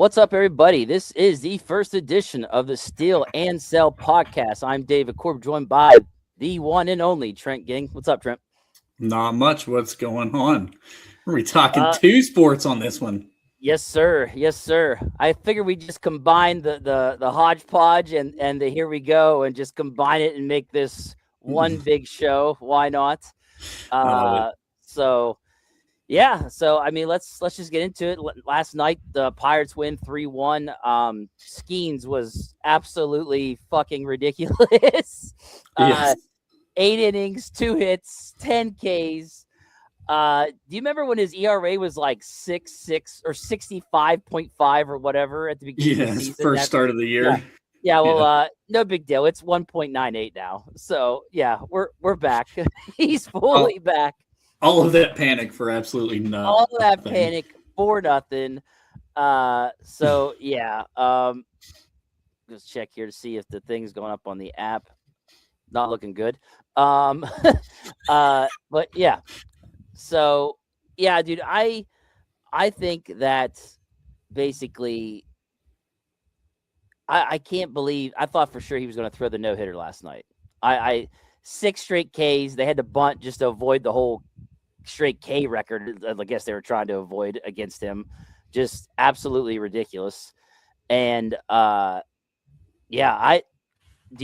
What's up, everybody? This is the first edition of the Steal and Sell podcast. I'm David Corb, joined by the one and only Trent Ging. What's up, Trent? Not much. What's going on? Are we talking Uh, two sports on this one? yes, sir. Yes, sir. I figured we just combine the hodgepodge and the here we go and just combine it and make this one big show. Why not? I love it. So yeah, so I mean, let's just get into it. Last night, the Pirates win 3-1. Skenes was absolutely fucking ridiculous. Yes. 8 innings, 2 hits, 10 Ks. Do you remember when his ERA was like 6.6 or 65.5 or whatever at the beginning of the season? First start of the year. Yeah, well, no big deal. It's 1.98 now. So yeah, we're back. He's fully back. All of that panic for absolutely nothing. All of that panic for nothing. So yeah. Just check here to see if the thing's going up on the app. Not looking good. But yeah. So yeah, dude, I think that basically I can't believe I thought for sure he was going to throw the no-hitter last night. I 6 straight Ks. They had to bunt just to avoid the whole straight K record. I guess they were trying to avoid against him. Just absolutely ridiculous. And do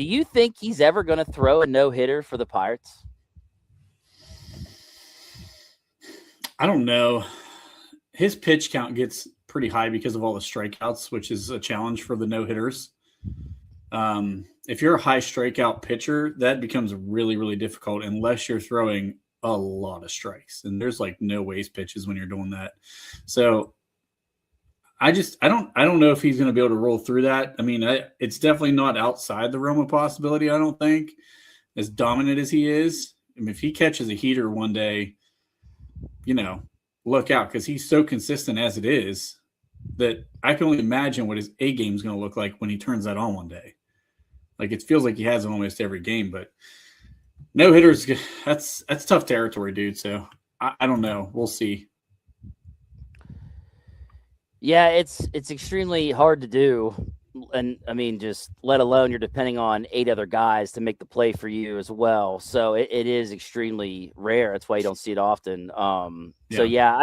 you think he's ever going to throw a no-hitter for the Pirates? I don't know. His pitch count gets pretty high because of all the strikeouts, which is a challenge for the no-hitters. If you're a high strikeout pitcher, that becomes really, really difficult unless you're throwing a lot of strikes. And there's like no waste pitches when you're doing that. So I don't know if he's going to be able to roll through that. I mean, it's definitely not outside the realm of possibility, I don't think, as dominant as he is. I mean, if he catches a heater one day, look out, because he's so consistent as it is that I can only imagine what his A game is going to look like when he turns that on one day. Like, it feels like he has it almost every game, but no hitters, that's tough territory, dude. So I don't know. We'll see. Yeah, it's extremely hard to do. And I mean, just let alone you're depending on 8 other guys to make the play for you as well. So it is extremely rare. That's why you don't see it often. So yeah,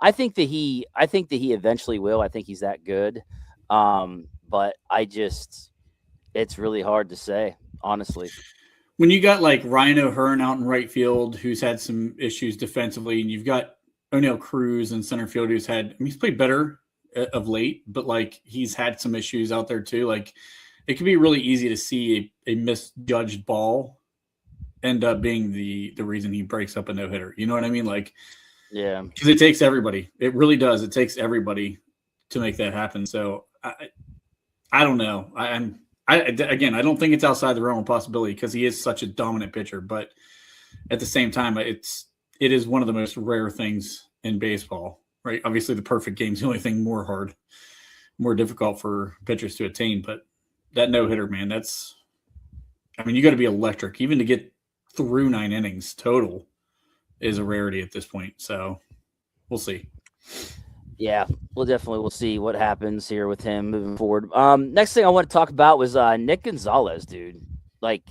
I think that he eventually will. I think he's that good. But it's really hard to say, honestly. When you got like Ryan O'Hearn out in right field, who's had some issues defensively, and you've got O'Neal Cruz in center field, he's played better of late, but like he's had some issues out there too. Like, it can be really easy to see a misjudged ball end up being the reason he breaks up a no-hitter. You know what I mean? Like, yeah, because it takes everybody. It really does. It takes everybody to make that happen. So I don't know. I don't think it's outside the realm of possibility because he is such a dominant pitcher. But at the same time, it is one of the most rare things in baseball, right? Obviously, the perfect game is the only thing more difficult for pitchers to attain. But that no-hitter, man, you got to be electric. Even to get through 9 innings total is a rarity at this point. So we'll see. Yeah, we'll see what happens here with him moving forward. Next thing I want to talk about was Nick Gonzalez, dude. Like,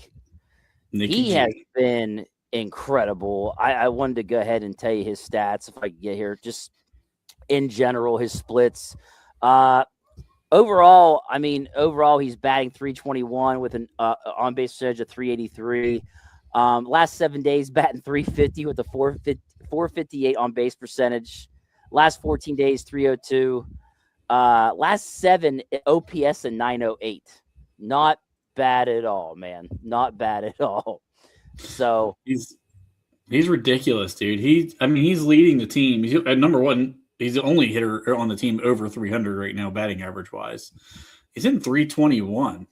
he has been incredible. I wanted to go ahead and tell you his stats if I could get here. Just in general, his splits. Overall, he's batting .321 with an on-base percentage of .383. Last 7 days, batting .350 with a .458 on-base percentage. Last 14 days, .302. Last 7, OPS and .908. Not bad at all, man. Not bad at all. So he's ridiculous, dude. He's leading the team. He's at number one. He's the only hitter on the team over 300 right now, batting average wise. He's in 321,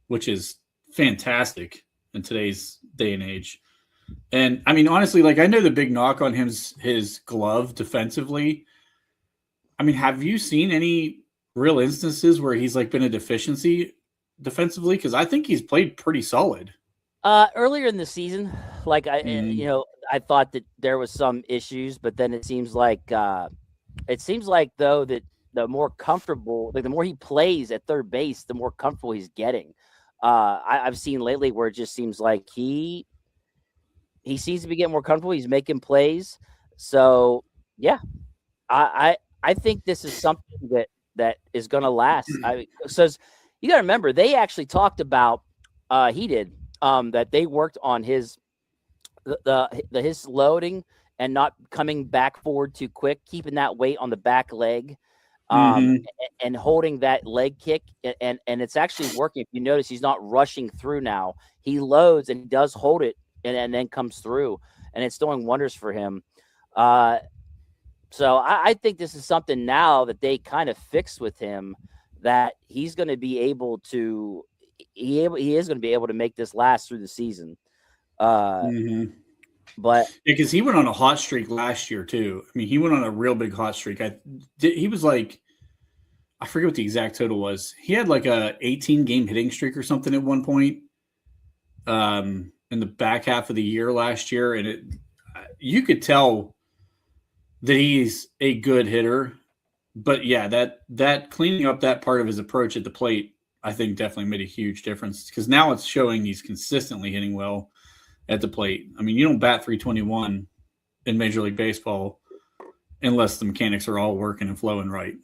which is fantastic in today's day and age. And I mean, honestly, like, I know the big knock on his glove defensively. I mean, have you seen any real instances where he's like been a deficiency defensively? Because I think he's played pretty solid. Earlier in the season, like I thought that there was some issues, but then it seems like though that the more comfortable, like the more he plays at third base, the more comfortable he's getting. I've seen lately where it just seems like he seems to be getting more comfortable. He's making plays. So yeah, I think this is something that is going to last. You got to remember they actually talked about he did that they worked on his loading and not coming back forward too quick, keeping that weight on the back leg, and holding that leg kick, and it's actually working. If you notice, he's not rushing through now. He loads and he does hold it, and then comes through, and it's doing wonders for him. So I think this is something now that they kind of fixed with him, that he's going to be able to he is going to be able to make this last through the season. But because he went on a hot streak last year too. I mean, he went on a real big hot streak. He was like, I forget what the exact total was. He had like a 18 game hitting streak or something at one point. In the back half of the year last year, and you could tell that he's a good hitter. But yeah, that cleaning up that part of his approach at the plate, I think definitely made a huge difference, because now it's showing he's consistently hitting well at the plate. I mean, you don't bat 321 in Major League Baseball unless the mechanics are all working and flowing right.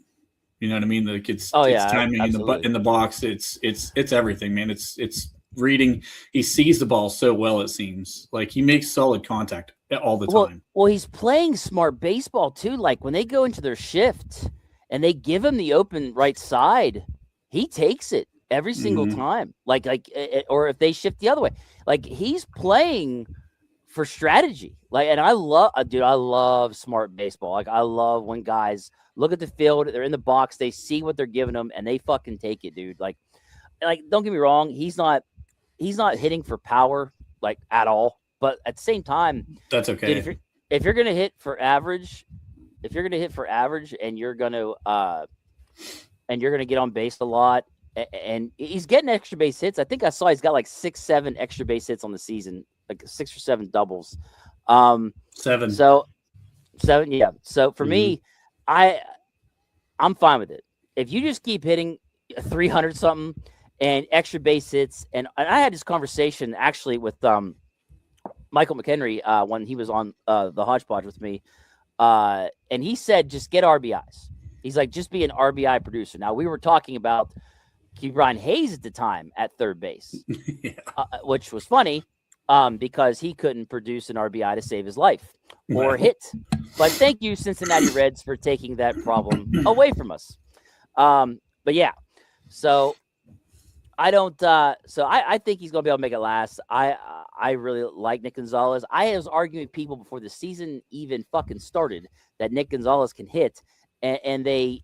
You know what I mean? Like it's timing in the box. It's everything, man. It's reading. He sees the ball so well. It seems like he makes solid contact all the time. Well, he's playing smart baseball too. Like when they go into their shift and they give him the open right side, he takes it every single time. Or if they shift the other way, like he's playing for strategy. Like, and I love smart baseball. Like I love when guys look at the field, they're in the box, they see what they're giving them, and they fucking take it, dude. Like don't get me wrong, he's not hitting for power like at all. But at the same time, that's okay. Dude, if you're gonna hit for average, and you're gonna get on base a lot, and he's getting extra base hits. I think I saw he's got like 6-7 extra base hits on the season, like 6 or 7 doubles. 7. So 7, yeah. So for me, I'm fine with it. If you just keep hitting 300 something and extra base hits, and I had this conversation actually with Michael McHenry when he was on the Hodgepodge with me, and he said just get RBIs. He's like, just be an RBI producer. Now we were talking about Brian Hayes at the time at third base, which was funny because he couldn't produce an RBI to save his life or hit. But thank you, Cincinnati Reds, for taking that problem away from us. But yeah, so I don't. So I think he's gonna be able to make it last. I really like Nick Gonzalez. I was arguing with people before the season even fucking started that Nick Gonzalez can hit, and they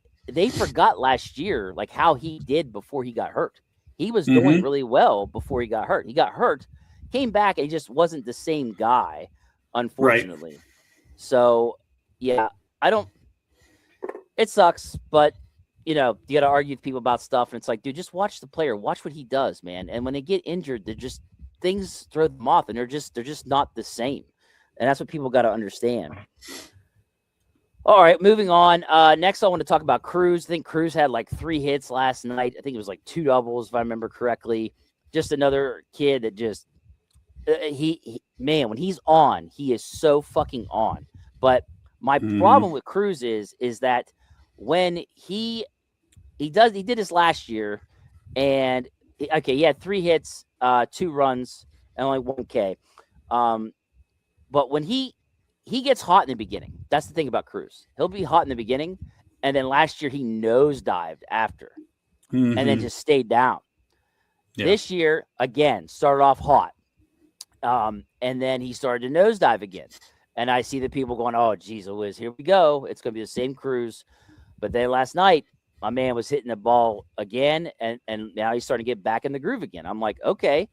forgot last year like how he did before he got hurt. He was doing really well before he got hurt. He got hurt, came back, and he just wasn't the same guy, unfortunately. Right. So yeah, I don't. It sucks, but you got to argue with people about stuff, and it's like, dude, just watch the player, watch what he does, man. And when they get injured, they're just things throw them off, and they're just not the same, and that's what people got to understand. All right, moving on. Next, I want to talk about Cruz. I think Cruz had like 3 hits last night. I think it was like 2 doubles, if I remember correctly. Just another kid that just man, when he's on, he is so fucking on. But my problem with Cruz is that when he did this last year, and he had 3 hits, 2 runs, and only 1 K. But when he gets hot in the beginning, that's the thing about Cruz. He'll be hot in the beginning, and then last year he nosedived after, and then just stayed down. Yeah. This year, again, started off hot, and then he started to nosedive again. And I see the people going, "Oh, geez, Liz, here we go. It's going to be the same Cruz." But then last night, my man was hitting the ball again, and now he's starting to get back in the groove again. I'm like, okay,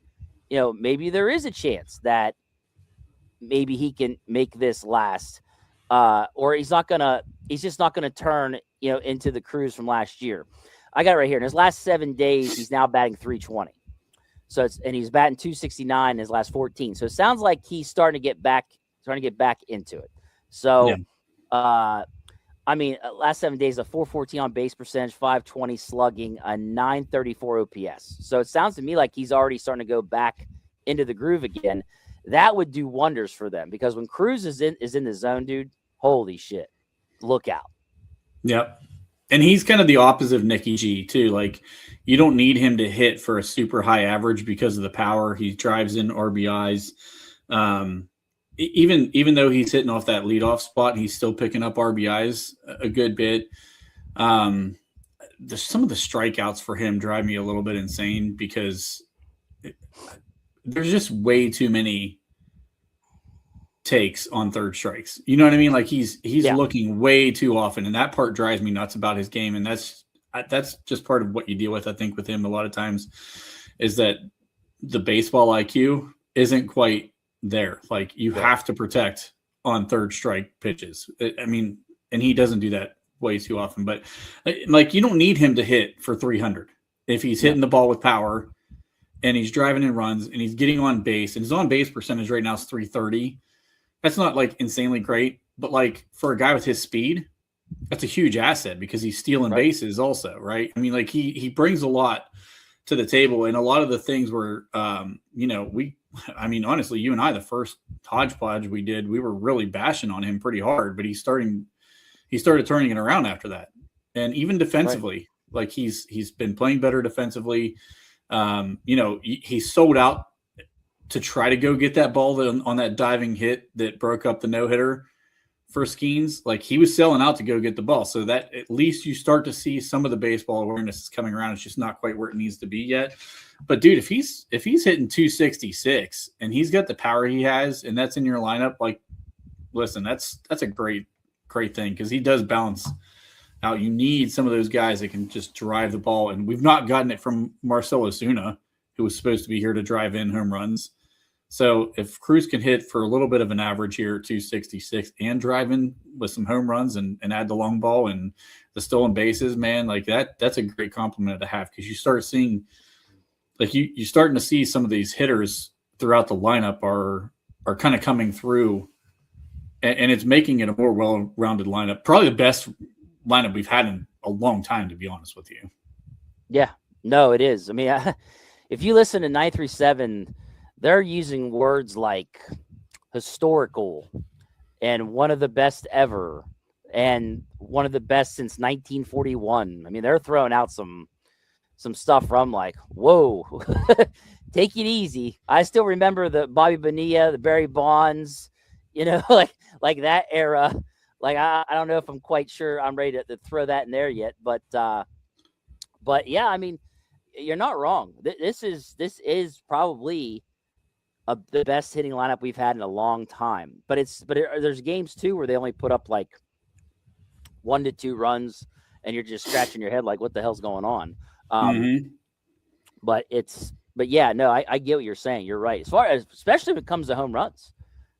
maybe there is a chance that maybe he can make this last, or he's just not gonna turn into the Cruz from last year. I got it right here. In his last 7 days, he's now batting .320. So he's batting .269 in his last 14. So it sounds like he's starting to get back into it. So I mean, last 7 days, a 414 on base percentage, 520 slugging, a 934 OPS. So it sounds to me like he's already starting to go back into the groove again. That would do wonders for them because when Cruz is in the zone, dude, holy shit, look out. Yep. And he's kind of the opposite of Nicky G too. Like you don't need him to hit for a super high average because of the power. He drives in RBIs. Even though he's hitting off that leadoff spot, he's still picking up RBIs a good bit. Some of the strikeouts for him drive me a little bit insane because there's just way too many takes on third strikes. You know what I mean? Like he's looking way too often, and that part drives me nuts about his game. And that's just part of what you deal with, I think, with him a lot of times is that the baseball IQ isn't quite there. Like you have to protect on third strike pitches. I mean, and he doesn't do that way too often, but like you don't need him to hit for 300 if he's hitting the ball with power and he's driving in runs and he's getting on base, and his on base percentage right now is 330. That's not like insanely great, but like for a guy with his speed, that's a huge asset because he's stealing bases also, right? I mean, like he brings a lot to the table, and a lot of the things were, honestly, you and I, the first hodgepodge we did, we were really bashing on him pretty hard, but he started turning it around after that, and even defensively, like he's been playing better defensively. He sold out to try to go get that ball on that diving hit that broke up the no-hitter for Skenes. Like he was selling out to go get the ball. So that at least you start to see some of the baseball awareness is coming around. It's just not quite where it needs to be yet. But dude, if he's hitting 266 and he's got the power he has, and that's in your lineup, like, listen, that's a great thing because he does balance out. You need some of those guys that can just drive the ball. And we've not gotten it from Marcell Ozuna, who was supposed to be here to drive in home runs. So if Cruz can hit for a little bit of an average here, 266, and drive in with some home runs and add the long ball and the stolen bases, man, like that's a great compliment to have because you start seeing, like you're starting to see some of these hitters throughout the lineup are kind of coming through, and it's making it a more well-rounded lineup. Probably the best lineup we've had in a long time, to be honest with you. Yeah, no, it is. I mean, if you listen to 937, they're using words like historical and one of the best ever and one of the best since 1941. I mean, they're throwing out some stuff from like, whoa, take it easy. I still remember the Bobby Bonilla, the Barry Bonds, like that era. Like, I don't know if I'm quite sure I'm ready to throw that in there yet, but yeah, I mean, you're not wrong. This is probably the best hitting lineup we've had in a long time. But there's games too where they only put up like 1 to 2 runs, and you're just scratching your head like, what the hell's going on? But yeah, no, I get what you're saying. You're right. As far as especially when it comes to home runs,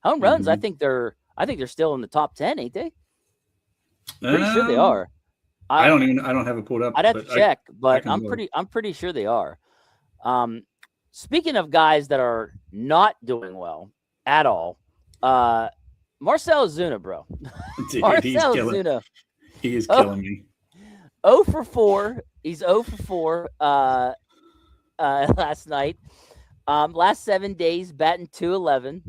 I think they're still in the top 10, ain't they? Pretty sure they are. I don't have it pulled up. I'd have to check, but I'm pretty sure they are. Speaking of guys that are not doing well at all, Marcell Ozuna, bro. Dude, Marcell Ozuna. He is killing me. 0 for 4. He's 0 for 4 last night. Last 7 days, batting .211.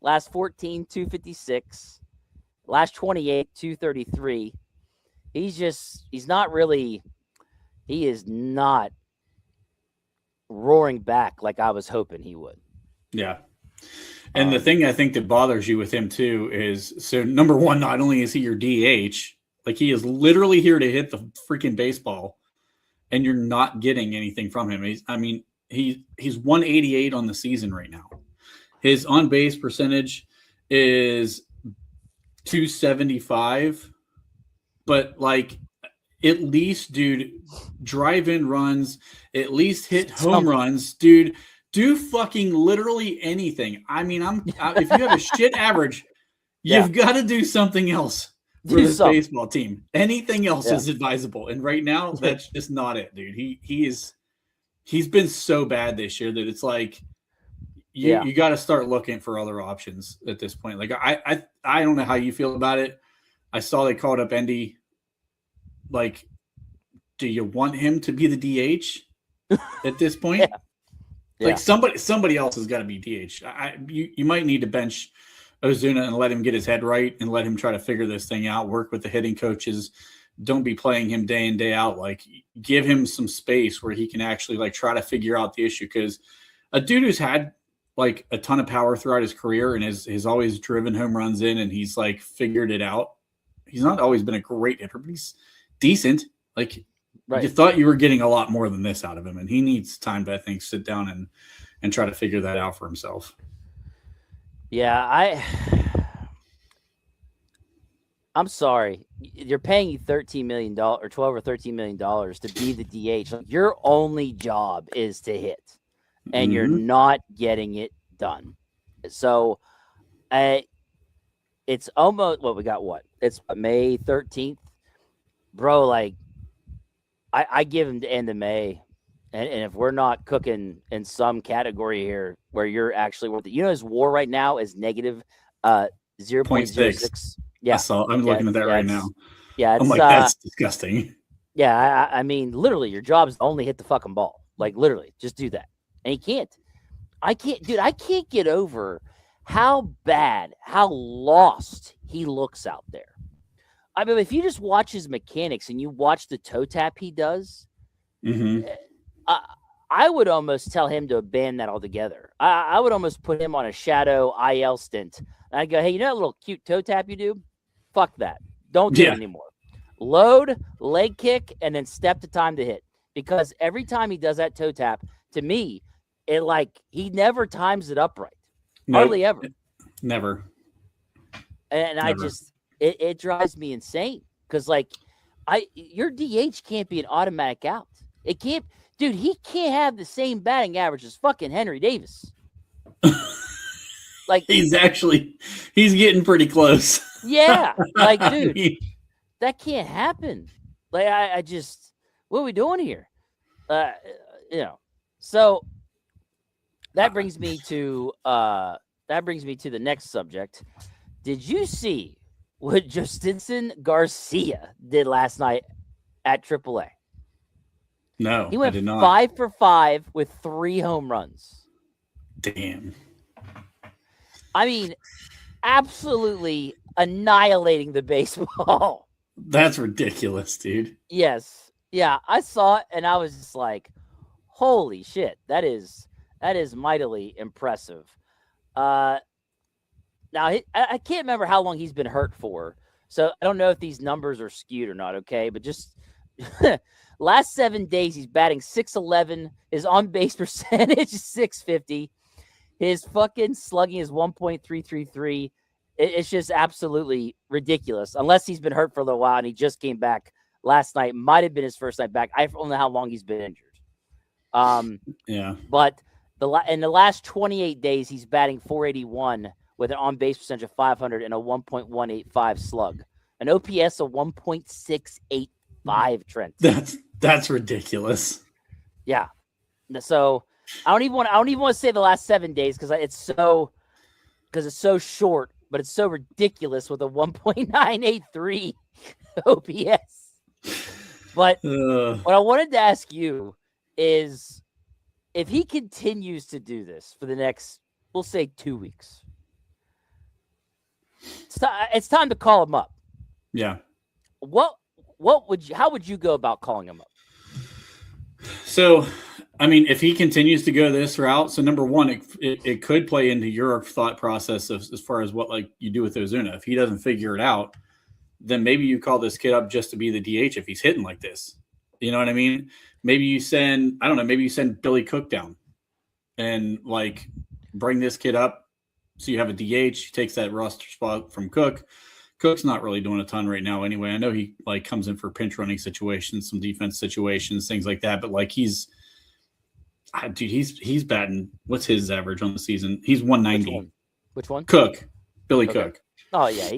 Last 14, 256. Last 28, 233. He is not roaring back like I was hoping he would. Yeah. And the thing I think that bothers you with him too is, so number one, not only is he your DH, like he is literally here to hit the freaking baseball, and you're not getting anything from him. He's 188 on the season right now. His on base percentage is 275, but like, at least, dude, drive in runs, at least hit home runs, dude. Do fucking literally anything. I mean, if you have a shit average, you've got to do something else for this baseball team. Anything else is advisable, and right now that's just not it, dude. He's been so bad this year that it's like you got to start looking for other options at this point. Like I don't know how you feel about it. I saw they called up Endy. Like, do you want him to be the DH at this point? Yeah. Like somebody else has got to be DH. You might need to bench Ozuna and let him get his head right and let him try to figure this thing out. Work with the hitting coaches. Don't be playing him day in, day out. Like, give him some space where he can actually like try to figure out the issue. Because a dude who's had like a ton of power throughout his career and has always driven home runs in, and he's like figured it out. He's not always been a great hitter, but he's decent. Like, you thought you were getting a lot more than this out of him, and he needs time to, I think, sit down and try to figure that out for himself. Yeah, I'm sorry. You're paying you $13 million or $12 or $13 million to be the DH. Like, your only job is to hit, and you're not getting it done. So, it's almost we got. It's May 13th, bro. Like, I give him to end of May. And if we're not cooking in some category here where you're actually worth it, his WAR right now is negative 0.06. Yeah, I'm looking at that right now. Yeah, I'm like, that's disgusting. Yeah, I mean, literally, your job is to only hit the fucking ball. Like, literally, just do that. And he can't. I can't get over how bad, how lost he looks out there. I mean, if you just watch his mechanics and you watch the toe tap he does, I would almost tell him to abandon that altogether. I would almost put him on a shadow IL stint. And I'd go, hey, that little cute toe tap you do? Fuck that. Don't do it anymore. Load, leg kick, and then step to time to hit. Because every time he does that toe tap, to me, he never times it upright. Hardly ever. Never. And never. It drives me insane. Because, your DH can't be an automatic out. It can't. Dude, he can't have the same batting average as fucking Henry Davis. He's getting pretty close. Yeah. Dude, that can't happen. What are we doing here? So that brings me to the next subject. Did you see what Justinson Garcia did last night at AAA? No, he went I did not. 5 for 5 with 3 home runs. Damn. I mean, absolutely annihilating the baseball. That's ridiculous, dude. Yes. Yeah, I saw it and I was just like, holy shit, that is mightily impressive. Now, I can't remember how long he's been hurt for, so I don't know if these numbers are skewed or not, okay? But just last 7 days, he's batting .611. His on-base percentage is .650. His fucking slugging is 1.333. It's just absolutely ridiculous, unless he's been hurt for a little while and he just came back last night. Might have been his first night back. I don't know how long he's been injured. Yeah. But in the last 28 days, he's batting .481 with an on-base percentage of 500 and a 1.185 slug. An OPS of 1.685, Trent. That's ridiculous. Yeah. So I don't even want to say the last 7 days because it's so short, but it's so ridiculous with a 1.983 OPS. But what I wanted to ask you is, if he continues to do this for the next, we'll say 2 weeks, it's time to call him up. Yeah. How would you go about calling him up? So, I mean, if he continues to go this route, so number one, it could play into your thought process as far as what you do with Ozuna. If he doesn't figure it out, then maybe you call this kid up just to be the DH if he's hitting like this. You know what I mean? Maybe you send Billy Cook down and bring this kid up. So you have a DH, he takes that roster spot from Cook. Cook's not really doing a ton right now anyway. I know he comes in for pinch running situations, some defense situations, things like that. But he's batting. What's his average on the season? He's 190. Which one? Cook. Billy Cook. Oh yeah,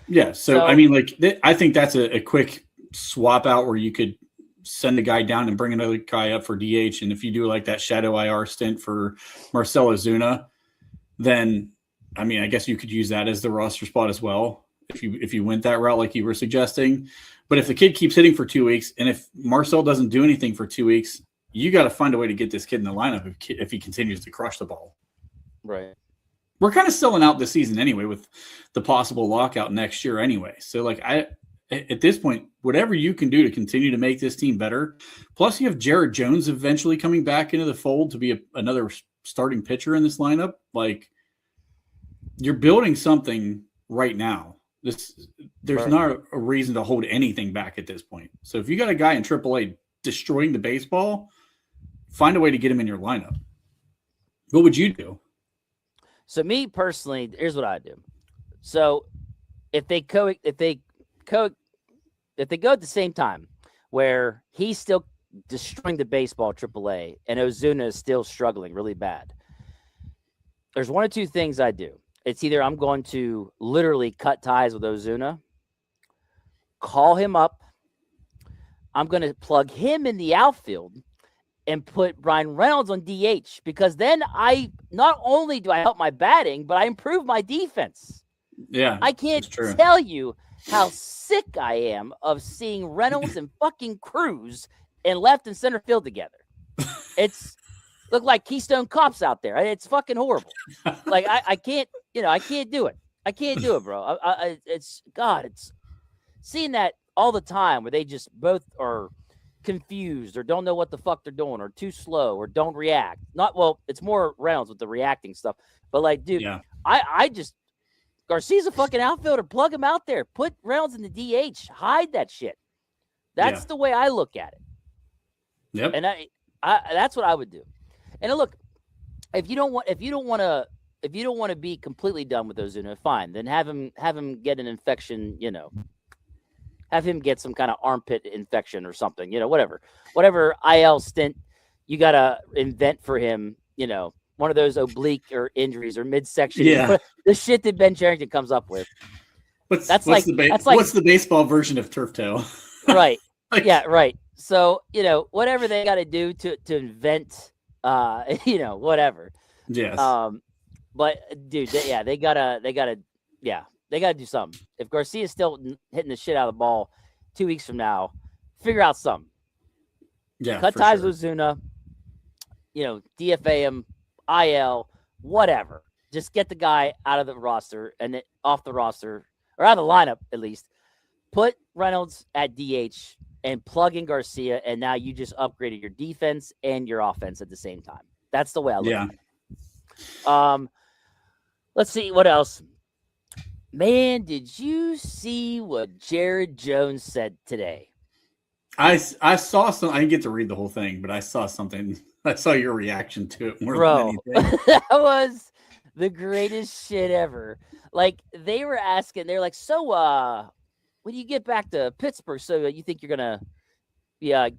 yeah. So I mean, I think that's a quick swap out where you could send a guy down and bring another guy up for DH. And if you do that shadow IR stint for Marcell Ozuna, then I mean, I guess you could use that as the roster spot as well. if you went that route like you were suggesting. But if the kid keeps hitting for 2 weeks, and if Marcel doesn't do anything for 2 weeks, you got to find a way to get this kid in the lineup if he continues to crush the ball. Right. We're kind of selling out this season anyway with the possible lockout next year anyway. So like at this point, whatever you can do to continue to make this team better. Plus, you have Jared Jones eventually coming back into the fold to be another starting pitcher in this lineup. Like, you're building something right now. There's not a reason to hold anything back at this point. So if you got a guy in AAA destroying the baseball, find a way to get him in your lineup. What would you do? So me personally, here's what I do. So if they go at the same time, where he's still destroying the baseball AAA and Ozuna is still struggling really bad, there's one or two things I do. It's either I'm going to literally cut ties with Ozuna, call him up. I'm going to plug him in the outfield and put Brian Reynolds on DH, because then I not only do I help my batting, but I improve my defense. Yeah, I can't tell you how sick I am of seeing Reynolds and fucking Cruz in left and center field together. It's look like Keystone Cops out there. It's fucking horrible. Like I can't, I can't do it. I can't do it, bro. It's seeing that all the time where they just both are confused or don't know what the fuck they're doing or too slow or don't react. It's more Reynolds with the reacting stuff. But like, dude, yeah. I just Garcia's a fucking outfielder. Plug him out there. Put Reynolds in the DH. Hide that shit. That's the way I look at it. Yep. And I that's what I would do. And look, if you don't want to be completely done with Ozuna, fine. Then have him get an infection. Have him get some kind of armpit infection or something. Whatever IL stint you gotta invent for him. One of those oblique or injuries or midsection. Yeah. The shit that Ben Cherington comes up with. What's the baseball version of turf toe? Right. Yeah, right. So, whatever they got to do to invent, whatever. Yes. But dude, they gotta do something. If Garcia's still hitting the shit out of the ball 2 weeks from now, figure out something. Yeah. Cut ties with Zuna, DFA him, IL, whatever. Just get the guy out of the roster and off the roster or out of the lineup at least. Put Reynolds at DH and plug in Garcia, and now you just upgraded your defense and your offense at the same time. That's the way I look at it. Let's see what else. Man, did you see what Jared Jones said today? I saw some. I didn't get to read the whole thing, but I saw something. I saw your reaction to it more than anything. That was the greatest shit ever. Like, they were asking, they're like, so when you get back to Pittsburgh, so you think you're gonna do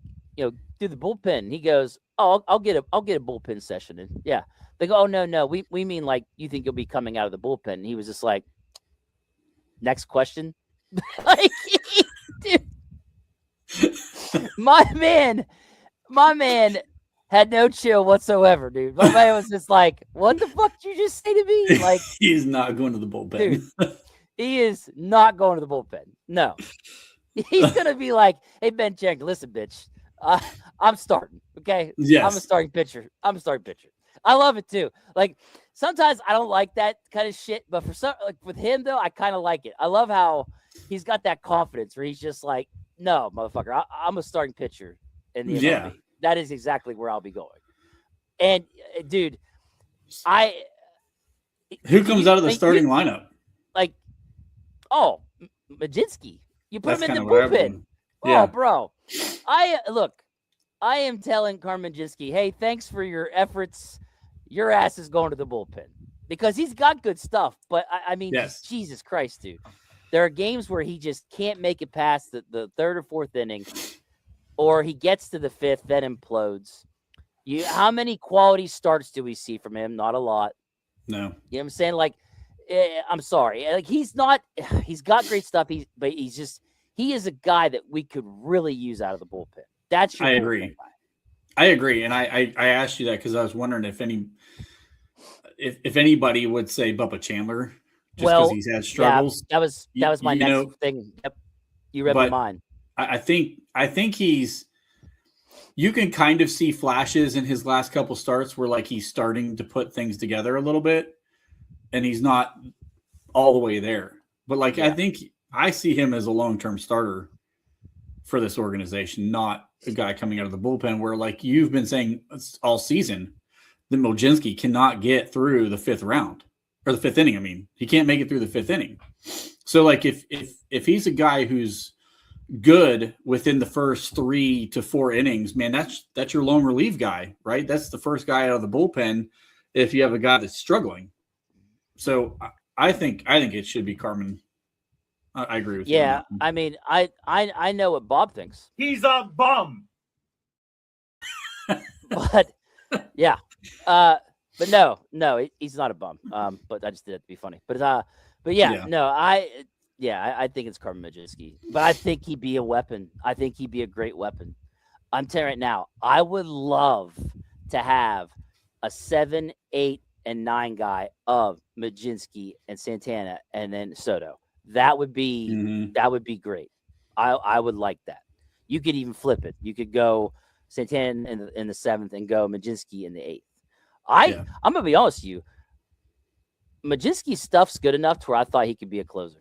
the bullpen? And he goes, oh, I'll get a bullpen session in. Yeah. They go, oh no, we mean like you think you'll be coming out of the bullpen. And he was just like, next question. Like, dude, my man had no chill whatsoever, dude. My man was just like, what the fuck did you just say to me? Like, he's not going to the bullpen. Dude, he is not going to the bullpen. No. He's going to be like, hey, Ben Cherington, listen, bitch. I'm starting, okay? Yes. I'm a starting pitcher. I love it, too. Like, sometimes I don't like that kind of shit, but with him, though, I kind of like it. I love how he's got that confidence where he's just like, no, motherfucker, I'm a starting pitcher in the MLB. Yeah. That is exactly where I'll be going. And, dude, who comes out of the starting lineup? Like, Majinski. You put him in the bullpen. Yeah. Oh, bro. I am telling Carmen Majinski, hey, thanks for your efforts. Your ass is going to the bullpen. Because he's got good stuff. But, I mean, yes. Jesus Christ, dude. There are games where he just can't make it past the third or fourth inning. Or he gets to the fifth, then implodes. How many quality starts do we see from him? Not a lot. No. You know what I'm saying? Like, I'm sorry. Like, he's got great stuff. He is a guy that we could really use out of the bullpen. That's your I agree. I agree. And I asked you that because I was wondering if anybody would say Bubba Chandler just because Well, he's had yeah, struggles. that was my You next know, thing. Yep, you read my but mind. I think he's. You can kind of see flashes in his last couple starts where like he's starting to put things together a little bit, and he's not all the way there. But like I Yeah, think I see him as a long-term starter for this organization, not a guy coming out of the bullpen where like you've been saying all season that Mlodzinski cannot get through the fifth round or the fifth inning. I mean, he can't make it through the fifth inning. So like if he's a guy who's good within the first 3 to 4 innings, man, that's your lone relief guy, right? That's the first guy out of the bullpen if you have a guy that's struggling. So I think it should be Carmen. I agree with you on yeah. that one. I mean, I know what Bob thinks, He's a bum. but yeah, but no, he's not a bum. But I just did it to be funny. But yeah, Yeah. no, I think it's Carmen Mlodzinski, but I think he'd be a weapon. I think he'd be a great weapon. I'm telling you right now, I would love to have a 7, 8, and 9 guy of Mlodzinski and Santana, and then Soto. That would be great. I would like that. You could even flip it. You could go Santana in the 7th and go Mlodzinski in the 8th. I'm gonna be honest with you. Mlodzinski's stuff's good enough to where I thought he could be a closer.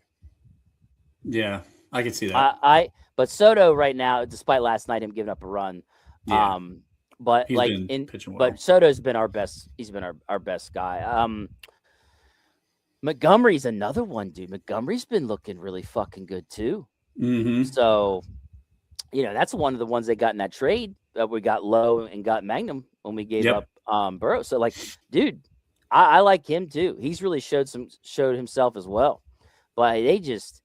Yeah, I can see that. But Soto right now, despite last night him giving up a run, Yeah. but He's like been pitching well. but Soto's been our best. He's been our best guy. Montgomery's another one, dude. Montgomery's been looking really fucking good too. Mm-hmm. So, that's one of the ones they got in that trade that we got Lowe and got Magnum when we gave up Burrow. So, like, dude, I like him too. He's really showed himself as well. But they just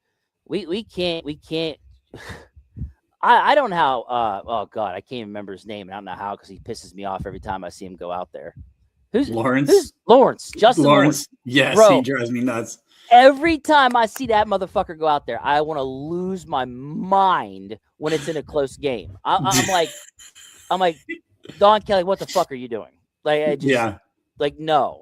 we can't. I don't know how. Oh God, I can't even remember his name. And I don't know how because he pisses me off every time I see him go out there. Who's Lawrence? Justin Lawrence. Yes, Bro, he drives me nuts. Every time I see that motherfucker go out there, I want to lose my mind when it's in a close game. I'm like, Don Kelly, what the fuck are you doing? Like, no.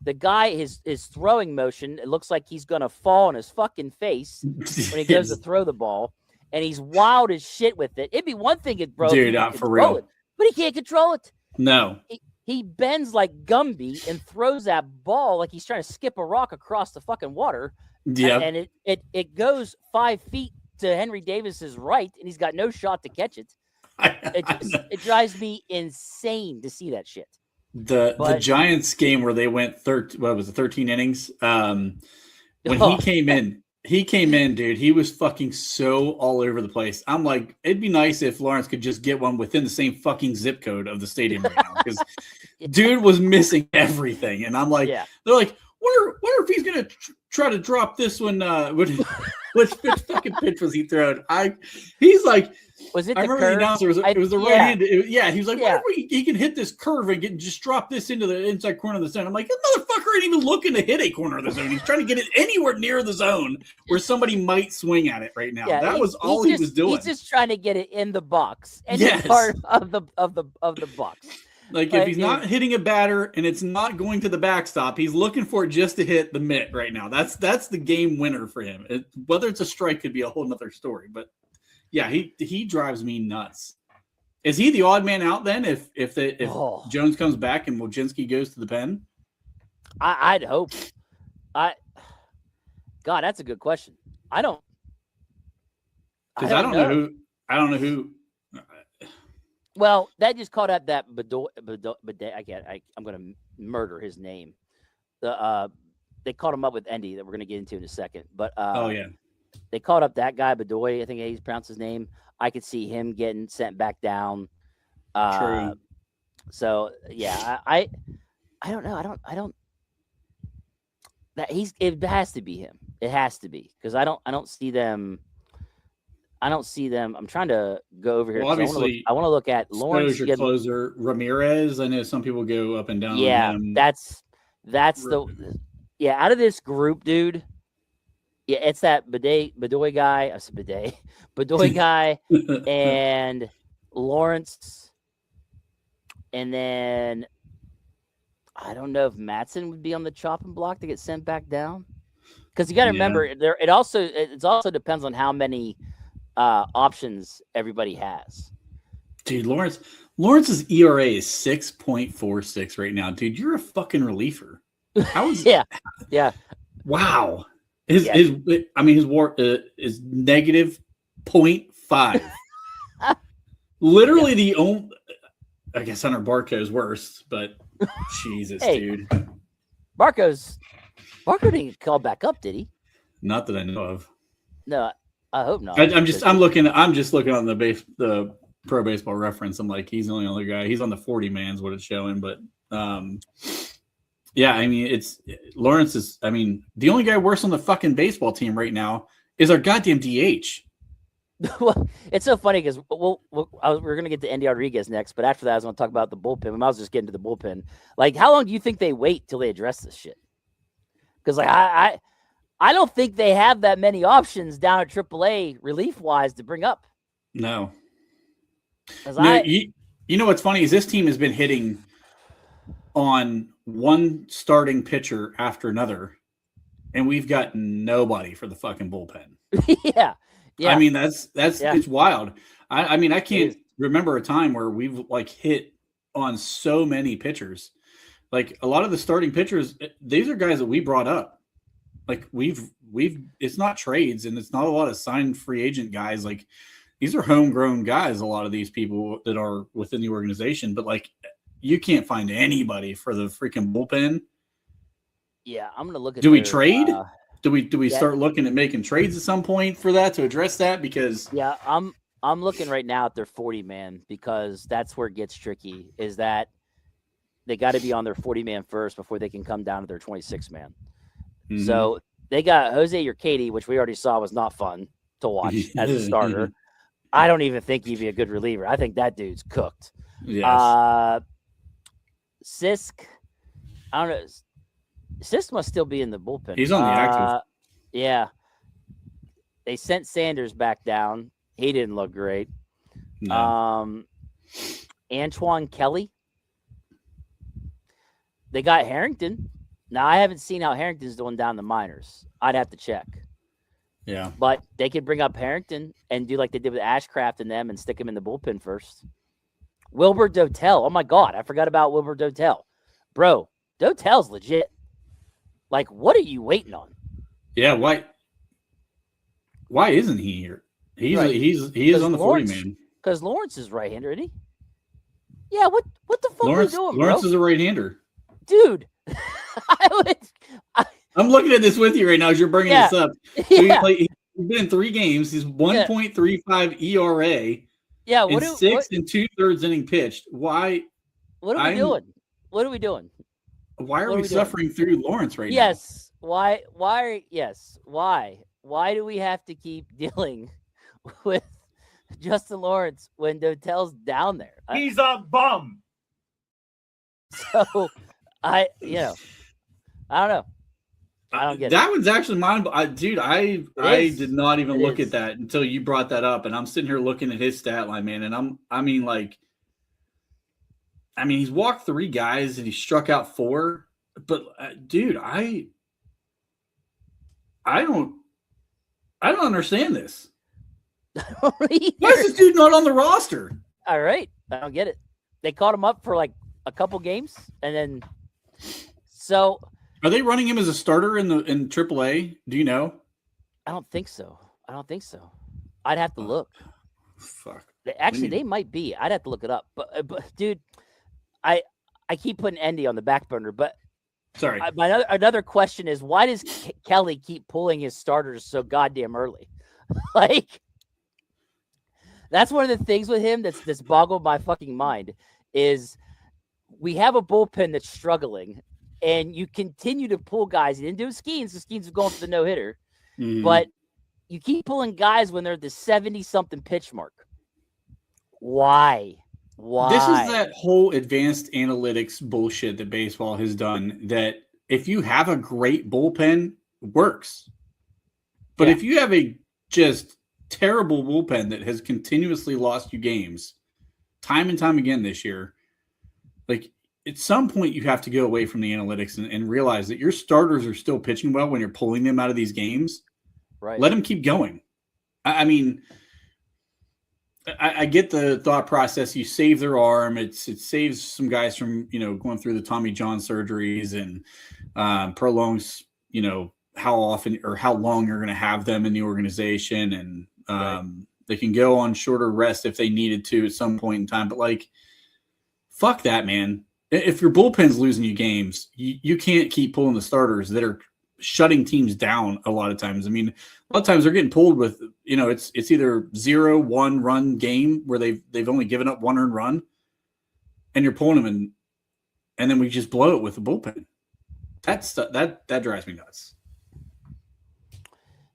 The guy, his throwing motion, it looks like he's gonna fall on his fucking face when he goes to throw the ball, and he's wild as shit with it. It'd be one thing if bro, dude, for real, but he can't control it. No. He bends like Gumby and throws that ball like he's trying to skip a rock across the fucking water. Yeah. And it goes 5 feet to Henry Davis's right, and he's got no shot to catch it. It drives me insane to see that shit. The Giants game where they went 13 innings. When he came in, dude, he was fucking so all over the place. I'm like, it'd be nice if Lawrence could just get one within the same fucking zip code of the stadium right now, because dude was missing everything. And I'm like, they're like, wonder if he's gonna try to drop this one. Which fucking pitch was he throwing? He's like, was it? I remember the announcer it was the right hand. He was like, wonder if he can hit this curve and just drop this into the inside corner of the zone. I'm like, this motherfucker ain't even looking to hit a corner of the zone. He's trying to get it anywhere near the zone where somebody might swing at it right now. Yeah, that was all he was doing. He's just trying to get it in the box, any part of the box. Like, if he's not hitting a batter and it's not going to the backstop, he's looking for it just to hit the mitt right now. That's the game winner for him. Whether it's a strike could be a whole nother story. But yeah, he drives me nuts. Is he the odd man out then if Jones comes back and Mlodzinski goes to the pen? I'd hope. God, that's a good question. I don't know who. Well, that just caught up that Bedoy. I'm going to murder his name. They caught him up with Endy that we're going to get into in a second. But they caught up that guy Bedoy. I think he's pronounced his name. I could see him getting sent back down. True. So yeah, I don't know. I don't. It has to be him. It has to be because I don't see them. I'm trying to go over here. Well, obviously, I want to look at Lawrence. Your closer, Ramirez. I know some people go up and down. Yeah, on him. that's out of this group, dude. Yeah, it's that Bedoy guy. I said Bedoy guy, and Lawrence, and then I don't know if Matson would be on the chopping block to get sent back down. Because you got to Yeah, remember, it also depends on how many options everybody has. dude, Lawrence's ERA is 6.46 right now, dude. You're a fucking reliever. How is Yeah, yeah, wow? yeah. His WAR is negative 0.5. Literally Yeah. the only. I guess Hunter Barco's worse, but Jesus, Hey, dude. Barco didn't get called back up, did he? Not that I know of. No, I hope not. I'm just looking on the Pro Baseball Reference. I'm like, he's the only other guy. He's on the 40 man's what it's showing, but yeah, I mean, Lawrence is. I mean, the only guy worse on the fucking baseball team right now is our goddamn DH. Well, it's so funny because we're going to get to Andy Rodriguez next, but after that, I was going to talk about the bullpen. We might as well just get into the bullpen. Like, how long do you think they wait till they address this shit? Because like I don't think they have that many options down at AAA relief wise to bring up. No. No, you know what's funny is this team has been hitting on one starting pitcher after another, and we've got nobody for the fucking bullpen. yeah. I mean, that's it's wild. I mean, I can't remember a time where we've like hit on so many pitchers. Like a lot of the starting pitchers, these are guys that we brought up. Like we've it's not trades and it's not a lot of signed free agent guys. Like these are homegrown guys, a lot of these people that are within the organization, but like you can't find anybody for the freaking bullpen. Yeah, I'm gonna look at. Do we trade? Do we start looking at making trades at some point for that to address that? Because I'm looking right now at their 40 man because that's where it gets tricky. Is that they got to be on their 40 man first before they can come down to their 26 man. Mm-hmm. So they got Jose Urquidy, which we already saw was not fun to watch as a starter. I don't even think he'd be a good reliever. I think that dude's cooked. Yes. Sisk, I don't know. Sisk must still be in the bullpen. He's on the active. Yeah. They sent Sanders back down. He didn't look great. No. Antoine Kelly. They got Harrington. Now, I haven't seen how Harrington's doing down the minors. I'd have to check. Yeah. But they could bring up Harrington and do like they did with Ashcraft and them and stick him in the bullpen first. Wilbur Dotel. Oh, my God. I forgot about Wilbur Dotel. Bro, Dotel's legit. Like, what are you waiting on? Yeah, why isn't he here? He is on the 40 man. Because Lawrence is right-hander, isn't he? Yeah, what the fuck are you doing, Lawrence bro? is a right-hander. Dude. I'm looking at this with you right now as you're bringing this up. So he's been in 3 games. He's 1.35 ERA. Yeah, and 6 2/3 inning pitched. Why? What are we doing? What are we doing? Why are we suffering through Lawrence right now? Yes. Why? Yes. Why? Why do we have to keep dealing with Justin Lawrence when Dotel's down there? He's a bum. So, I don't know. I don't get that one's actually mine. Dude, I did not even look at that until you brought that up, and I'm sitting here looking at his stat line, man, and he's walked 3 guys and he struck out 4, but dude, I don't understand this. Why is this dude not on the roster? All right, I don't get it. They caught him up for like a couple games, and then so are they running him as a starter in AAA? Do you know? I don't think so. I'd have to look. Fuck. They might be. I'd have to look it up. But dude, I keep putting Endy on the back burner. But sorry. Another question is, why does Kelly keep pulling his starters so goddamn early? Like, that's one of the things with him that's boggled my fucking mind. Is we have a bullpen that's struggling, and you continue to pull guys. You didn't do Skenes. The Skenes is going for the no hitter, but you keep pulling guys when they're at the 70-something pitch mark. Why? This is that whole advanced analytics bullshit that baseball has done, that if you have a great bullpen, works. But if you have a just terrible bullpen that has continuously lost you games time and time again this year, like, at some point you have to go away from the analytics and realize that your starters are still pitching well when you're pulling them out of these games. Right. Let them keep going. I mean, I get the thought process. You save their arm. It saves some guys from, going through the Tommy John surgeries and prolongs, how often or how long you're going to have them in the organization. And Right. they can go on shorter rest if they needed to at some point in time. But like, fuck that, man. If your bullpen's losing you games, you can't keep pulling the starters that are shutting teams down a lot of times. I mean, a lot of times they're getting pulled with, it's either 0-1 run game where they've only given up one earned run, and you're pulling them and then we just blow it with the bullpen. That drives me nuts.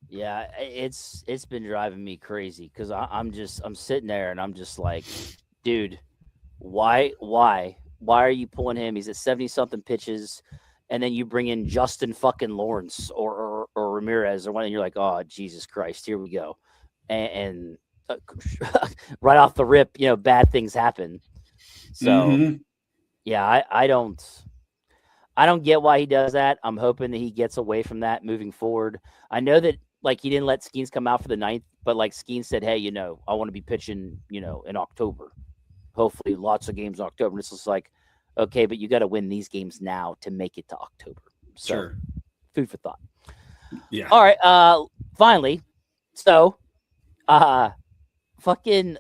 Yeah, it's been driving me crazy because I'm sitting there and I'm just like, dude, why are you pulling him? He's at 70 something pitches, and then you bring in Justin fucking Lawrence or Ramirez or one, and you're like, oh Jesus Christ, here we go, and right off the rip, bad things happen. So yeah, I don't get why he does that. I'm hoping that he gets away from that moving forward. I know that like he didn't let Skenes come out for the 9th, but like Skenes said, hey, I want to be pitching, in October. Hopefully lots of games in October. And it's just like, okay, but you got to win these games now to make it to October. So, sure. Food for thought. Yeah. All right. Finally, so, fucking,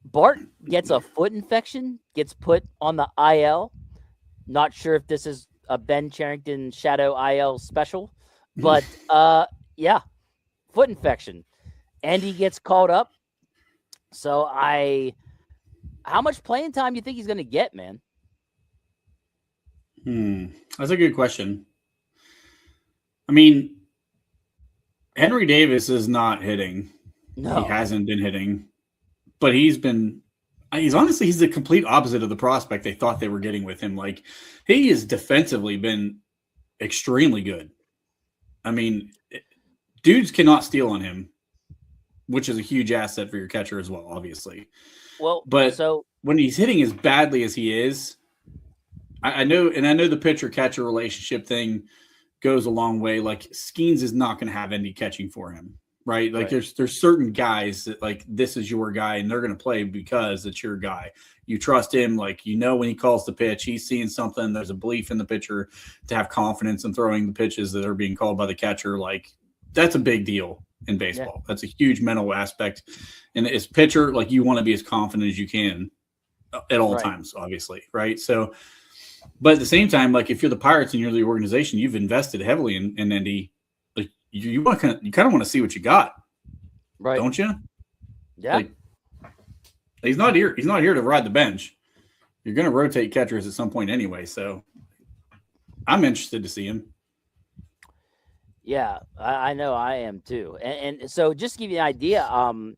Bart gets a foot infection, gets put on the IL. Not sure if this is a Ben Charrington Shadow IL special, but yeah, foot infection. Andy gets called up. So how much playing time do you think he's going to get, man? That's a good question. I mean, Henry Davis is not hitting. No. He hasn't been hitting, but he's the complete opposite of the prospect they thought they were getting with him. Like, he has defensively been extremely good. I mean, dudes cannot steal on him, which is a huge asset for your catcher as well, obviously. Well, but so when he's hitting as badly as he is, I know the pitcher-catcher relationship thing goes a long way. Like, Skenes is not going to have any catching for him, right? Like, right. there's certain guys that, like, this is your guy, and they're going to play because it's your guy. You trust him. Like, when he calls the pitch, he's seeing something. There's a belief in the pitcher to have confidence in throwing the pitches that are being called by the catcher. Like, that's a big deal in baseball. Yeah. That's a huge mental aspect. And as pitcher, like, you want to be as confident as you can at all times, obviously, right? So, but at the same time, like, if you're the Pirates and you're the organization, you've invested heavily in Indy. Like, you kind of want to see what you got, right? Don't you? Yeah. Like, he's not here. He's not here to ride the bench. You're going to rotate catchers at some point anyway. So, I'm interested to see him. Yeah, I know I am too. And so just to give you an idea,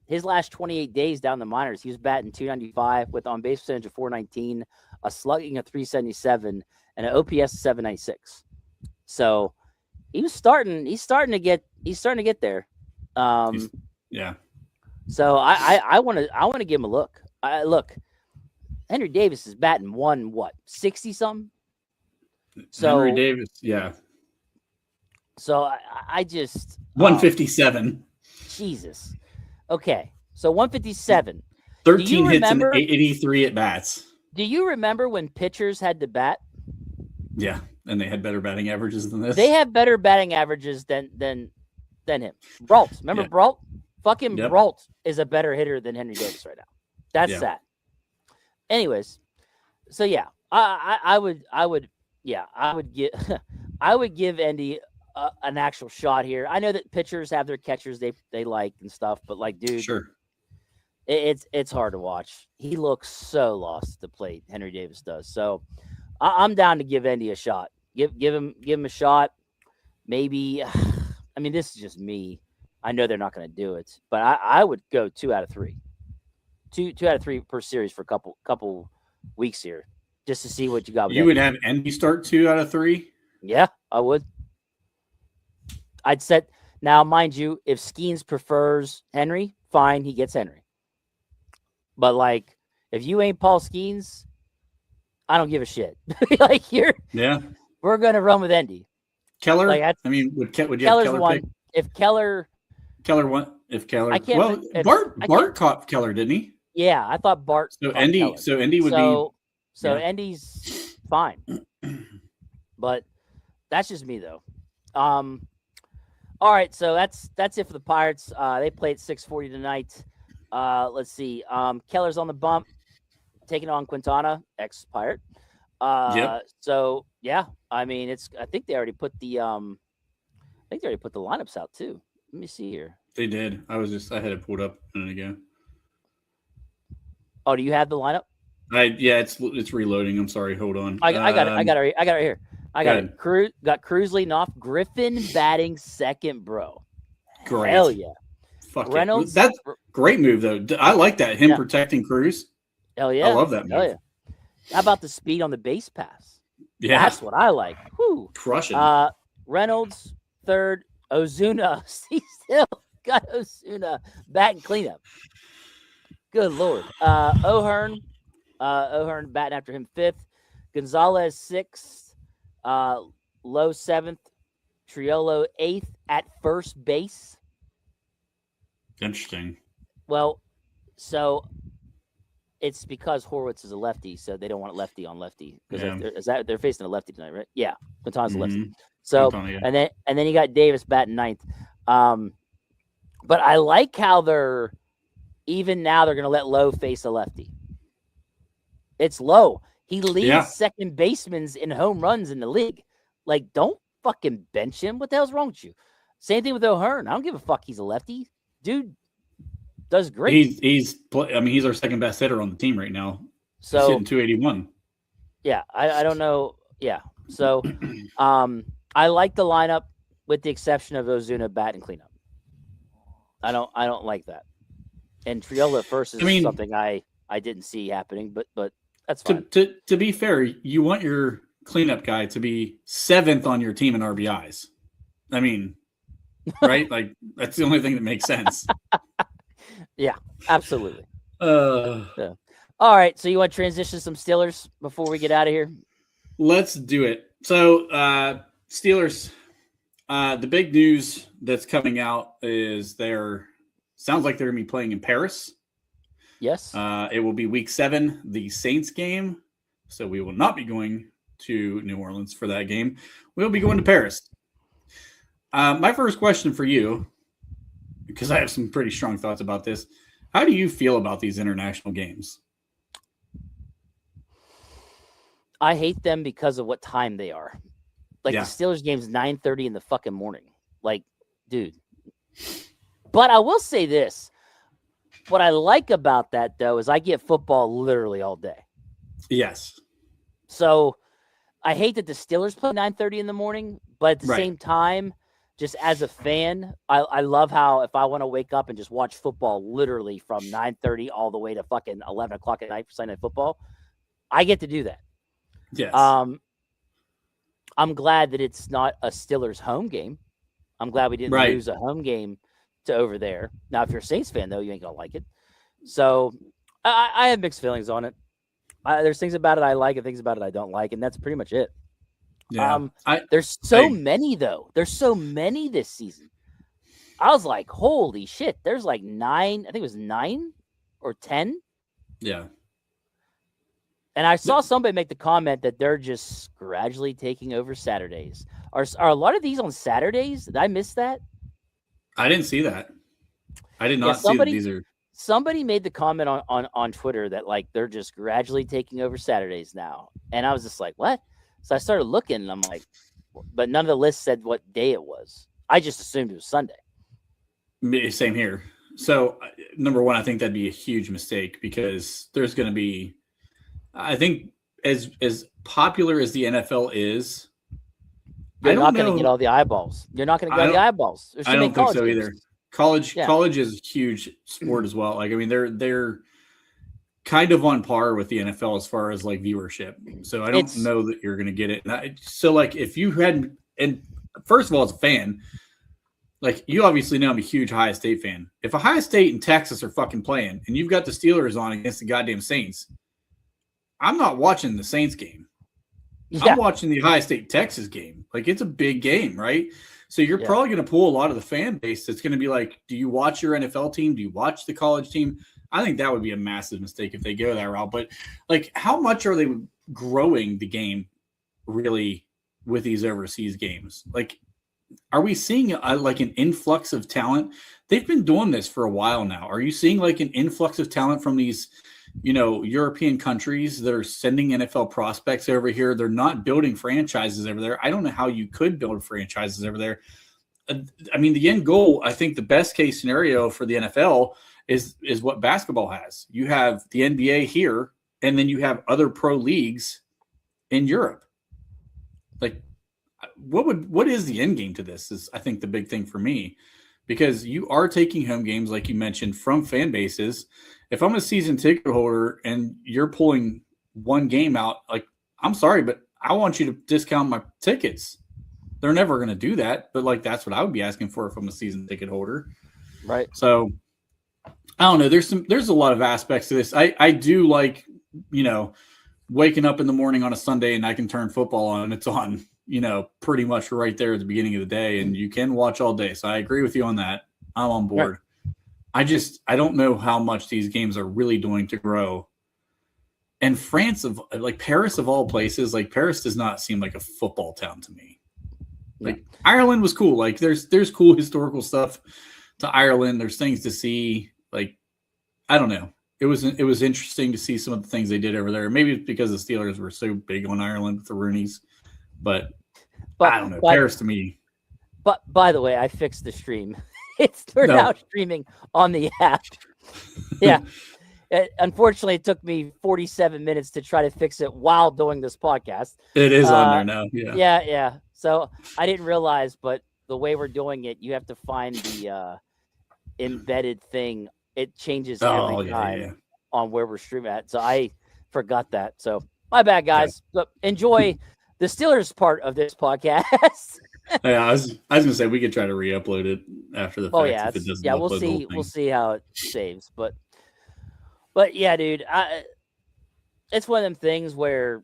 his last 28 days down the minors, he was batting .295 with on base percentage of .419, a slugging of .377, and an OPS of .796. So he's starting to get there. Yeah. So I want to give him a look. Look, Henry Davis is batting 60 something. So Henry Davis, yeah. So I just 157. Jesus. Okay. So 157. 13 hits and 83 at bats. Do you remember when pitchers had to bat? Yeah, and they had better batting averages than this. They have better batting averages than him. Brault. Remember Brault? Fucking Brault is a better hitter than Henry Davis right now. That's sad. Anyways, so yeah, I would give Andy an actual shot here. I know that pitchers have their catchers they like and stuff, but like, dude, sure, it's hard to watch. He looks so lost at the plate. Henry Davis does. So I'm down to give Andy a shot. Give him a shot. Maybe. I mean, this is just me. I know they're not going to do it, but I would go 2 out of 3. 2 out of 3 per series for a couple weeks here, just to see what you got. You would have Andy start 2 out of 3. Yeah, I would. I'd set now, mind you, if Skenes prefers Henry, fine, he gets Henry. But like, if you ain't Paul Skenes, I don't give a shit. Like Yeah. we're gonna run with Endy. Keller. Like I mean, would you have Keller's Keller one. pick? If Keller Won. If Keller. I can't Well, if I can't Bart caught Keller, didn't he? yeah, I thought Bart So caught Keller. Endy would be. So Yeah. Endy's fine. But that's just me though. All right, so that's it for the Pirates. They play at 6:40 tonight. Let's see. Keller's on the bump, taking on Quintana, ex-Pirate. Yep. So yeah, I mean, I think they already put the lineups out too. Let me see here. They did. I had it pulled up a minute ago. Oh, do you have the lineup? It's reloading. I'm sorry. Hold on. I got it. I got it right here. I got it. Got Cruz leading off. Griffin batting second, bro. Great. Hell yeah. Fuck Reynolds. That's great move though. I like that. Him protecting Cruz. Hell yeah. I love that move. Hell yeah. How about the speed on the base pass? Yeah. That's what I like. Whew. Crushing. Reynolds third. Ozuna. He still got Ozuna batting cleanup. Good Lord. O'Hearn batting after him fifth. Gonzalez sixth. Low seventh. Triolo eighth at first base. Interesting. Well, so it's because Horwitz is a lefty, so they don't want lefty on lefty because they're facing a lefty tonight, right? Yeah, Quintana's a lefty. So and then you got Davis batting ninth. But I like how they're going to let Lowe face a lefty. It's Lowe. He leads second basemen in home runs in the league. Like, don't fucking bench him. What the hell's wrong with you? Same thing with O'Hearn. I don't give a fuck. He's a lefty. Dude does great. He's our second best hitter on the team right now. So he's hitting 281. Yeah, I don't know. Yeah. So I like the lineup with the exception of Ozuna bat and cleanup. I don't like that. And Triolo at first is something I didn't see happening, but that's fine. To be fair, you want your cleanup guy to be seventh on your team in RBIs. I mean, right? Like that's the only thing that makes sense. Yeah, absolutely. Yeah. All right, so you want to transition some Steelers before we get out of here? Let's do it. So Steelers, the big news that's coming out is sounds like they're going to be playing in Paris. Yes. It will be week 7, the Saints game. So we will not be going to New Orleans for that game. We'll be going to Paris. My first question for you, because I have some pretty strong thoughts about this. How do you feel about these international games? I hate them because of what time they are. Like the Steelers game's 9:30 in the fucking morning. Like, dude. But I will say this. What I like about that, though, is I get football literally all day. Yes. So I hate that the Steelers play 9:30 in the morning, but at the same time, just as a fan, I love how if I want to wake up and just watch football literally from 9:30 all the way to fucking 11 o'clock at night for Sunday Night Football, I get to do that. Yes. I'm glad that it's not a Steelers home game. I'm glad we didn't lose a home game to over there. Now, if you're a Saints fan, though, you ain't going to like it. So I have mixed feelings on it. There's things about it I like and things about it I don't like, and that's pretty much it. Yeah. There's so many, though. There's so many this season. I was like, holy shit. There's like 9. I think it was 9 or 10. Yeah. And I saw somebody make the comment that they're just gradually taking over Saturdays. Are a lot of these on Saturdays? Did I miss that? I didn't see that. I did not see that these are. Somebody made the comment on Twitter that like they're just gradually taking over Saturdays now. And I was just like, what? So I started looking and I'm like, but none of the lists said what day it was. I just assumed it was Sunday. Same here. So number one, I think that'd be a huge mistake because there's going to be, I think as popular as the NFL is, you're not going to get all the eyeballs. You're not going to get all the eyeballs. I don't think so either. College is a huge sport as well. Like, I mean, they're kind of on par with the NFL as far as like viewership. So I don't know that you're going to get it. So like if you had, and first of all, as a fan, like you obviously know I'm a huge Ohio State fan. If Ohio State and Texas are fucking playing and you've got the Steelers on against the goddamn Saints, I'm not watching the Saints game. Yeah, I'm watching the Ohio State Texas game. Like, it's a big game, right? So you're yeah, probably going to pull a lot of the fan base that's going to be like, do you watch your NFL team? Do you watch the college team? I think that would be a massive mistake if they go that route. But like, how much are they growing the game really with these overseas games? Like, are we seeing like an influx of talent? They've been doing this for a while now. Are you seeing like an influx of talent from these, European countries that are sending NFL prospects over here? They're not building franchises over there. I don't know how you could build franchises over there. I mean, the end goal, I think the best case scenario for the NFL is what basketball has. You have the NBA here, and then you have other pro leagues in Europe. Like, what is the end game to this is, I think, the big thing for me, because you are taking home games, like you mentioned, from fan bases. If I'm a season ticket holder and you're pulling one game out, like, I'm sorry, but I want you to discount my tickets. They're never going to do that, but like, that's what I would be asking for if I'm a season ticket holder. right. So I don't know. There's a lot of aspects to this. I do like, waking up in the morning on a Sunday and I can turn football on and it's on, pretty much right there at the beginning of the day, and you can watch all day. So I agree with you on that. I'm on board. Right. I don't know how much these games are really doing to grow. And France, of like Paris of all places, like Paris does not seem like a football town to me. Like, Ireland was cool. Like, there's cool historical stuff to Ireland. There's things to see. Like, I don't know. It was interesting to see some of the things they did over there. Maybe it's because the Steelers were so big on Ireland with the Roonies, but I don't know. Paris to me. But by the way, I fixed the stream. We're now streaming on the app. Yeah. Unfortunately, it took me 47 minutes to try to fix it while doing this podcast. It is on there now. Yeah. Yeah. So I didn't realize, but the way we're doing it, you have to find the embedded thing. It changes every time on where we're streaming at. So I forgot that. So my bad, guys. But enjoy the Steelers part of this podcast. Yeah, I was gonna say we could try to re-upload it after the fact. Oh yeah, if it doesn't we'll see. We'll see how it saves. But yeah, dude, it's one of them things where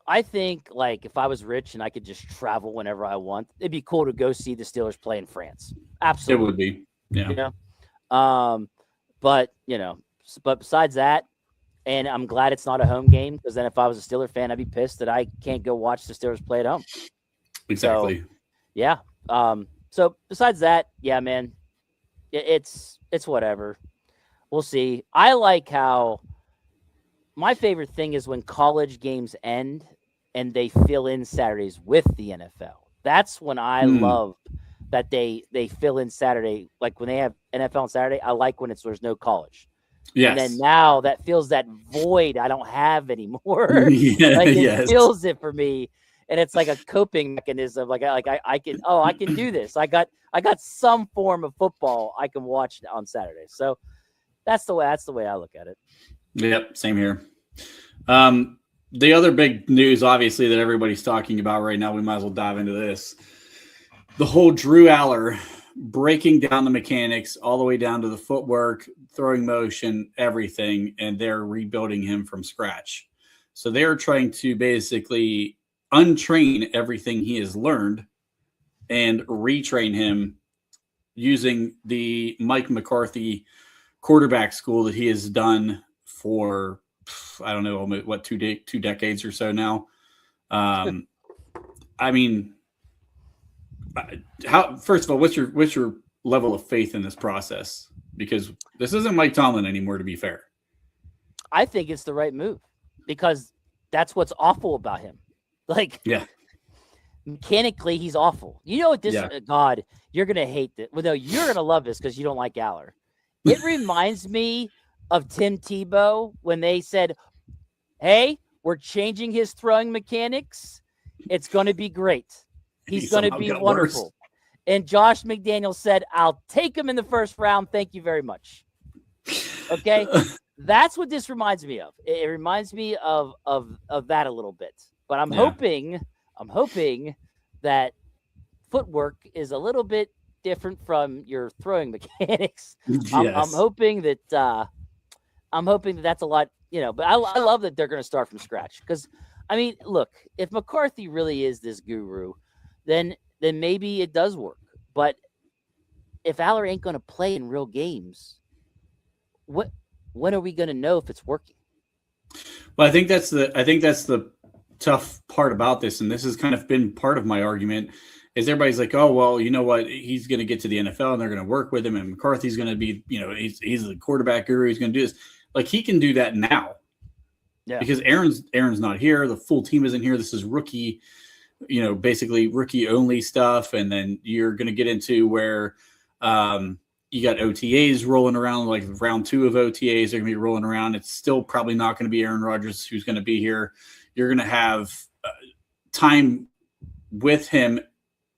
I think, like, if I was rich and I could just travel whenever I want, it'd be cool to go see the Steelers play in France. Absolutely, it would be. Yeah. But besides that, and I'm glad it's not a home game, because then if I was a Steeler fan, I'd be pissed that I can't go watch the Steelers play at home. Exactly. So, yeah. So besides that, yeah, man, it's whatever. We'll see. I like how my favorite thing is when college games end and they fill in Saturdays with the NFL. That's when I love that they fill in Saturday. Like, when they have NFL on Saturday, I like when there's no college. Yes. And then now that fills that void I don't have anymore. It fills it for me. And it's like a coping mechanism. Like I can do this. I got some form of football I can watch on Saturday. So that's the way I look at it. Yep, same here. The other big news, obviously, that everybody's talking about right now, we might as well dive into this. The whole Drew Aller breaking down the mechanics all the way down to the footwork, throwing motion, everything, and they're rebuilding him from scratch. So they're trying to basically untrain everything he has learned and retrain him using the Mike McCarthy quarterback school that he has done for, I don't know, what, 2 decades or so now. I mean, first of all, what's your level of faith in this process? Because this isn't Mike Tomlin anymore, to be fair. I think it's the right move, because that's what's awful about him. Like, mechanically, he's awful. You know what this? God, you're gonna hate this. Well, no, you're gonna love this because you don't like Aller. It reminds me of Tim Tebow when they said, "Hey, we're changing his throwing mechanics. It's going to be great. He's going to be wonderful." Worse. And Josh McDaniels said, "I'll take him in the first round. Thank you very much." Okay, that's what this reminds me of. It reminds me of that a little bit. But I'm hoping that footwork is a little bit different from your throwing mechanics. Yes. I'm hoping that that's a lot but I love that they're going to start from scratch because, I mean, look, if McCarthy really is this guru, then maybe it does work. But if Aller ain't going to play in real games, when are we going to know if it's working? Well, I think that's the tough part about this, and this has kind of been part of my argument. Is everybody's like, oh well, you know what? He's going to get to the NFL, and they're going to work with him, and McCarthy's going to be, he's the quarterback guru. He's going to do this. Like he can do that now, because Aaron's not here. The full team isn't here. This is rookie, basically rookie only stuff, and then you're going to get into where you got OTAs rolling around, like round 2 of OTAs are going to be rolling around. It's still probably not going to be Aaron Rodgers who's going to be here. You're going to have time with him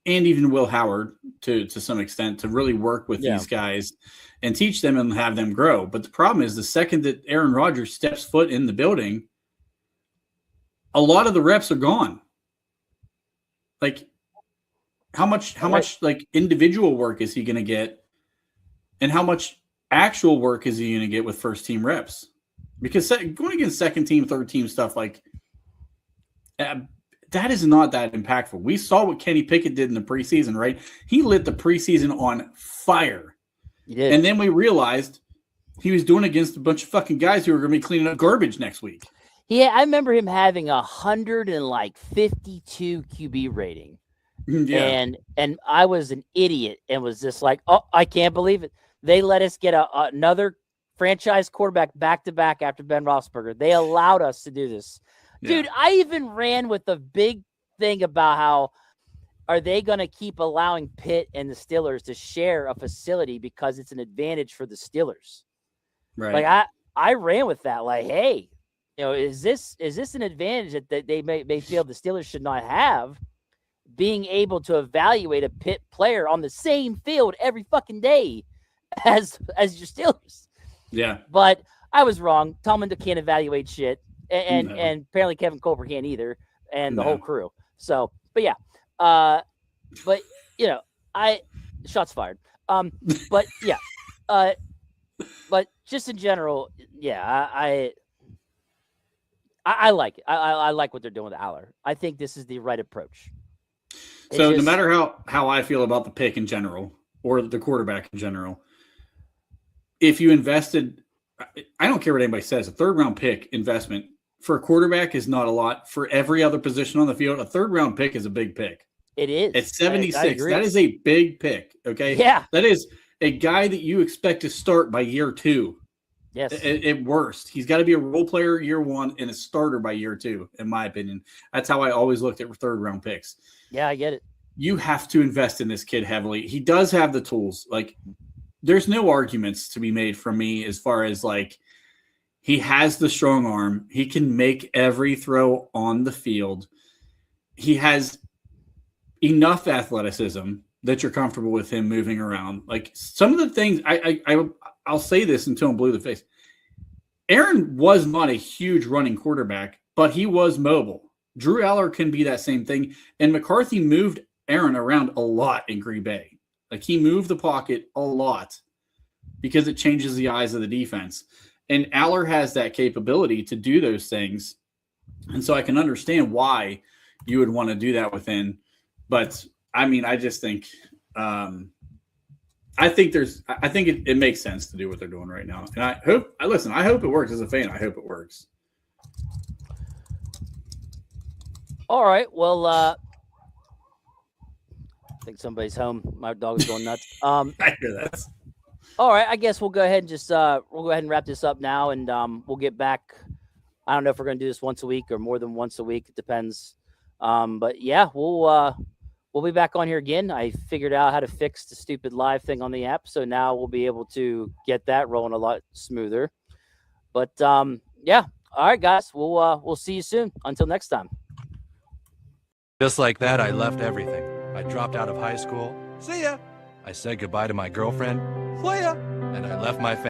and even Will Howard to some extent to really work with these guys and teach them and have them grow. But the problem is the second that Aaron Rodgers steps foot in the building, a lot of the reps are gone. Like how much like individual work is he going to get, and how much actual work is he going to get with first team reps? Because going against second team, third team stuff, like that is not that impactful. We saw what Kenny Pickett did in the preseason, right? He lit the preseason on fire. He did. And then we realized he was doing against a bunch of fucking guys who were going to be cleaning up garbage next week. Yeah, I remember him having 152 QB rating. Yeah. And I was an idiot and was just like, oh, I can't believe it. They let us get another franchise quarterback back-to-back after Ben Roethlisberger. They allowed us to do this. Dude, I even ran with a big thing about how are they going to keep allowing Pitt and the Steelers to share a facility because it's an advantage for the Steelers. Right. Like I ran with that. Like, hey, is this an advantage that they may feel the Steelers should not have, being able to evaluate a Pitt player on the same field every fucking day as your Steelers? Yeah. But I was wrong. Tomlin can't evaluate shit. And apparently Kevin Colbert can't either, and the whole crew. So, but yeah, but shots fired. But yeah, but just in general, yeah, I like it. I like what they're doing with Aller. I think this is the right approach. So no matter how I feel about the pick in general or the quarterback in general, if you invested, I don't care what anybody says, a 3rd round pick investment for a quarterback is not a lot. For every other position on the field, a 3rd round pick is a big pick. It is. At 76, that is a big pick, okay? Yeah. That is a guy that you expect to start by year 2. Yes. At worst. He's got to be a role player year 1 and a starter by year 2, in my opinion. That's how I always looked at 3rd round picks. Yeah, I get it. You have to invest in this kid heavily. He does have the tools. Like, there's no arguments to be made from me as far as, like, he has the strong arm. He can make every throw on the field. He has enough athleticism that you're comfortable with him moving around. Like some of the things, I'll say this until I'm blue in the face. Aaron was not a huge running quarterback, but he was mobile. Drew Aller can be that same thing. And McCarthy moved Aaron around a lot in Green Bay. Like he moved the pocket a lot because it changes the eyes of the defense. And Aller has that capability to do those things. And so I can understand why you would want to do that within. But I mean, I just think I think it makes sense to do what they're doing right now. And I hope it works as a fan. I hope it works. All right. Well, I think somebody's home. My dog's going nuts. I hear that. All right, I guess we'll go ahead and wrap this up now, and we'll get back. I don't know if we're going to do this once a week or more than once a week. It depends. But yeah, we'll be back on here again. I figured out how to fix the stupid live thing on the app, so now we'll be able to get that rolling a lot smoother. But yeah, all right, guys, we'll see you soon. Until next time. Just like that, I left everything. I dropped out of high school. See ya. I said goodbye to my girlfriend. See ya. And I left my family.